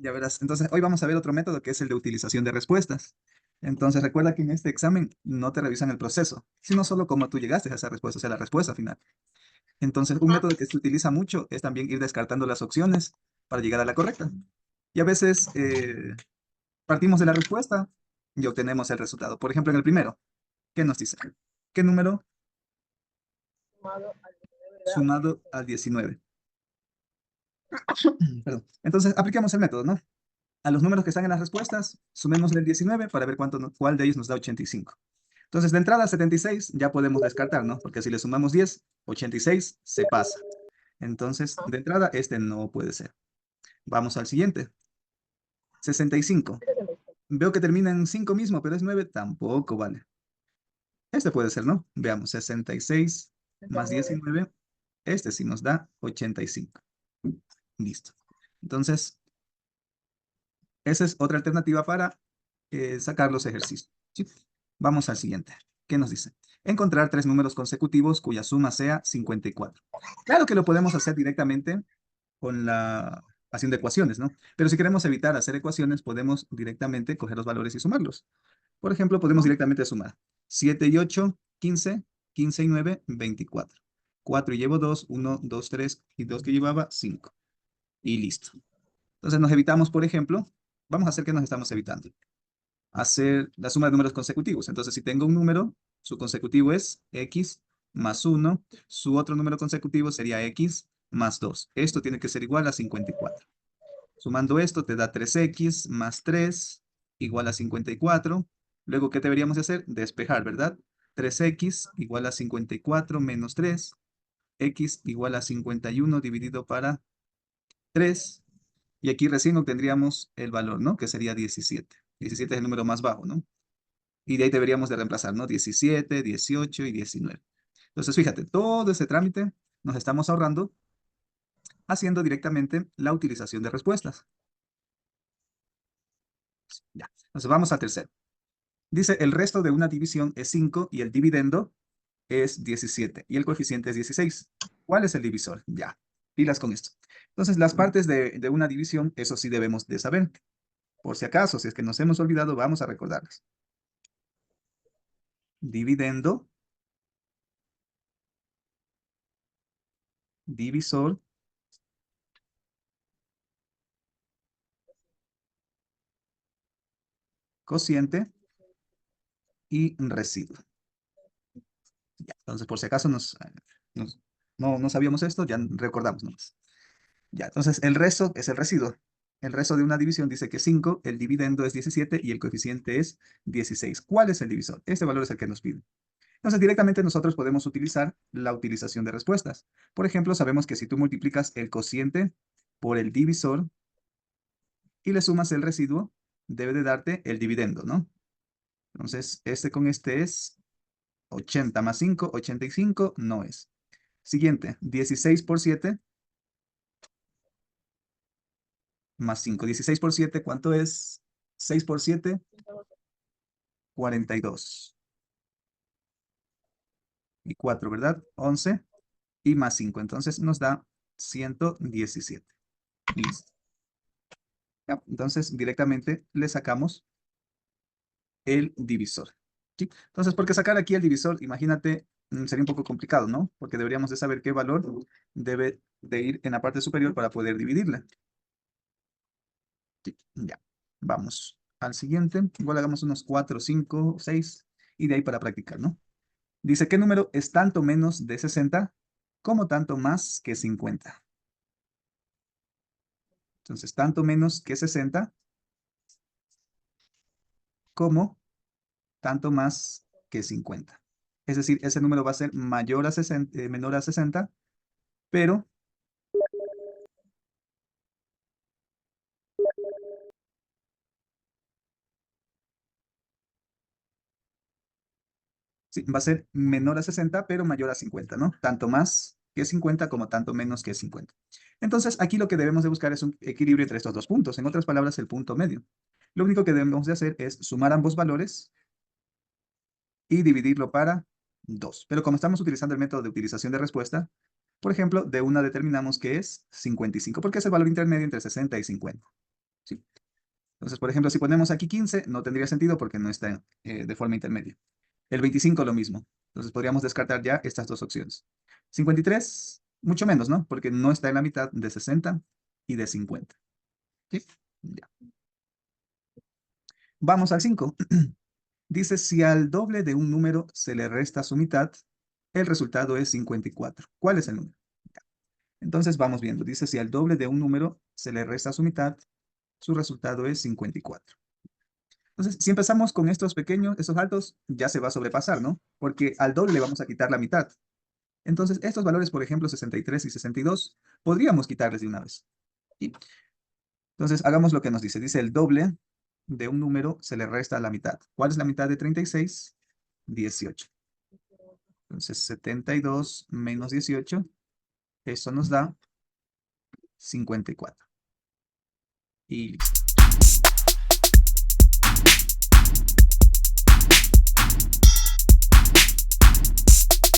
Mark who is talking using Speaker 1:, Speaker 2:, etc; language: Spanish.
Speaker 1: Ya verás. Entonces, hoy vamos a ver otro método que es el de utilización de respuestas. Entonces, recuerda que en este examen no te revisan el proceso, sino solo cómo tú llegaste a esa respuesta, o sea, la respuesta final. Entonces, un método que se utiliza mucho es también ir descartando las opciones para llegar a la correcta. Y a veces partimos de la respuesta y obtenemos el resultado. Por ejemplo, en el primero, ¿qué nos dice? ¿Qué número
Speaker 2: Sumado al 19 da
Speaker 1: sumado
Speaker 2: 86.
Speaker 1: al 19? Perdón. Entonces, apliquemos el método, ¿no? A los números que están en las respuestas, sumemos el 19 para ver cuál de ellos nos da 85. Entonces, de entrada, 76 ya podemos descartar, ¿no? Porque si le sumamos 10, 86 se pasa. Entonces, de entrada, este no puede ser. Vamos al siguiente. 65. Veo que termina en 5 mismo, pero es 9, tampoco vale. Este puede ser, ¿no? Veamos, 66 más
Speaker 2: 69.
Speaker 1: 19. Este sí nos da 85. Listo. Entonces, esa es otra alternativa para sacar los ejercicios. ¿Sí? Vamos al siguiente. ¿Qué nos dice? Encontrar tres números consecutivos cuya suma sea 54. Claro que lo podemos hacer directamente con haciendo ecuaciones, ¿no? Pero si queremos evitar hacer ecuaciones, podemos directamente coger los valores y sumarlos. Por ejemplo, podemos directamente sumar 7 y 8, 15, 15 y 9, 24. 4 y llevo 2, 1, 2, 3 y 2 que llevaba 5. Y listo. Entonces nos evitamos, por ejemplo, vamos a hacer que nos estamos evitando. Hacer la suma de números consecutivos. Entonces, si tengo un número, su consecutivo es x más 1, su otro número consecutivo sería x más 2. Esto tiene que ser igual a 54. Sumando esto te da 3x más 3 igual a 54. Luego, ¿qué deberíamos de hacer? Despejar, ¿verdad? 3x igual a 54 menos 3. X igual a 51 dividido para 3. Y aquí recién obtendríamos el valor, ¿no? Que sería 17. 17 es el número más bajo, ¿no? Y de ahí deberíamos de reemplazar, ¿no? 17, 18 y 19. Entonces, fíjate, todo ese trámite nos estamos ahorrando haciendo directamente la utilización de respuestas. Ya. Entonces, vamos al tercero. Dice, el resto de una división es 5 y el dividendo es 17 y el coeficiente es 16. ¿Cuál es el divisor? Ya, pilas con esto. Entonces, las partes de una división, eso sí debemos de saber. Por si acaso, si es que nos hemos olvidado, vamos a recordarlas. Dividendo, divisor, cociente y residuo. Ya, entonces, por si acaso no sabíamos esto, ya recordamos nomás. Ya, entonces el resto es el residuo. El resto de una división dice que 5, el dividendo es 17 y el coeficiente es 16. ¿Cuál es el divisor? Este valor es el que nos pide. Entonces, directamente nosotros podemos utilizar la utilización de respuestas. Por ejemplo, sabemos que si tú multiplicas el cociente por el divisor y le sumas el residuo, debe de darte el dividendo, ¿no? Entonces, este con este es 80 más 5, 85, no es. Siguiente, 16 por 7 más 5. 16 por 7, ¿cuánto es? 6 por 7, 42. Y 4, ¿verdad? 11 y más 5. Entonces nos da 117. Listo. Ya, entonces directamente le sacamos el divisor. ¿Sí? Entonces, porque sacar aquí el divisor, imagínate, sería un poco complicado, ¿no? Porque deberíamos de saber qué valor debe de ir en la parte superior para poder dividirla. Sí, ya, vamos al siguiente. Igual hagamos unos 4, 5, 6 y de ahí para practicar, ¿no? Dice, ¿qué número es tanto menos de 60 como tanto más que 50? Entonces, tanto menos que 60 como tanto más que 50. Es decir, ese número va a ser mayor a 60, menor a 60, pero sí, va a ser menor a 60, pero mayor a 50, ¿no? Tanto más que 50 como tanto menos que 50. Entonces, aquí lo que debemos de buscar es un equilibrio entre estos dos puntos. En otras palabras, el punto medio. Lo único que debemos de hacer es sumar ambos valores y dividirlo para 2. Pero como estamos utilizando el método de utilización de respuesta, por ejemplo, de una determinamos que es 55, porque es el valor intermedio entre 60 y 50. ¿sí? Entonces, por ejemplo, si ponemos aquí 15, no tendría sentido porque no está de forma intermedia. El 25 lo mismo. Entonces podríamos descartar ya estas dos opciones. 53, mucho menos, ¿no? Porque no está en la mitad de 60 y de 50. ¿Sí? Ya. Vamos al 5. Dice, si al doble de un número se le resta su mitad, el resultado es 54. ¿Cuál es el número? Entonces vamos viendo. Dice, si al doble de un número se le resta su mitad, su resultado es 54. Entonces, si empezamos con estos pequeños, estos altos, ya se va a sobrepasar, ¿no? Porque al doble le vamos a quitar la mitad. Entonces, estos valores, por ejemplo, 63 y 62, podríamos quitarles de una vez. ¿Sí? Entonces, hagamos lo que nos dice. Dice, el doble de un número se le resta la mitad. ¿Cuál es la mitad de 36? 18. Entonces, 72 menos 18, eso nos da 54. Y listo.